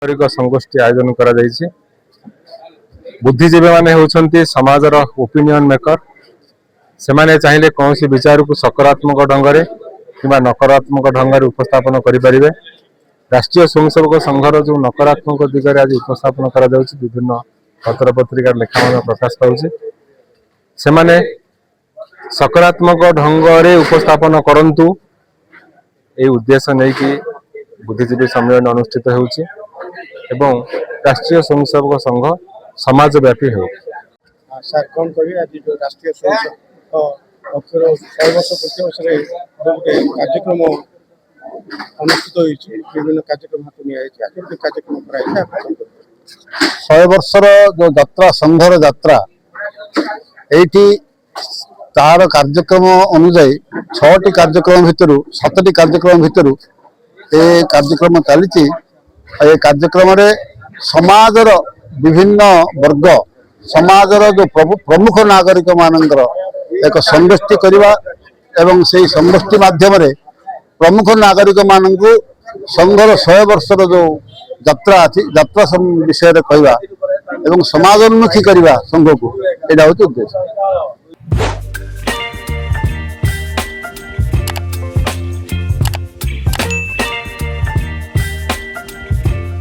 संगोष्ठी आयोजन करा बुद्धिजीवी माने होउछंती समाजर ओपिनियन मेकर से माने चाहिए कौन सी विचार को सकारात्मक ढंग कि नकारात्मक ढंग उपस्थापन करें। राष्ट्रीय स्वयंसेवक संघर जो नकारात्मक दिगरे आज उपस्थापन करा विभिन्न पत्र पत्रिका लेखा प्रकाश पाउछि से माने सकारात्मक ढंग उपस्थापन करंतु ए उद्देश्य नहीं कि बुद्धिजीवी सम्मेलन अनुष्ठित होउछि एवं राष्ट्रीय स्वयंसेवक संघ समाजव्यापी हो। सर कौन कह आज जो राष्ट्रीय स्वयंसेवक 100 वर्ष पूर्ति अवसर गोटे कार्यक्रम अनुष्ठित विभिन्न कार्यक्रम हाथ नि कार्यक्रम 100 वर्षर जो यात्रा संघर यात्रा एठी तार कार्यक्रम अनुजाई 6टी कार्यक्रम भितर 7टी कार्यक्रम भितर ए कार्यक्रम चली कार्यक्रम समाजर विभिन्न वर्ग समाजर जो प्रमुख नागरिक मानकर एक संगोष्ठी करवा एवं से संगोष्ठी माध्यम प्रमुख नागरिक मानक संघर 100 वर्षर जो यात्रा अच्छी यात्रा विषय कहवा एवं समाजोन्मुखी करवा संघ को यहाँ हूँ उद्देश्य।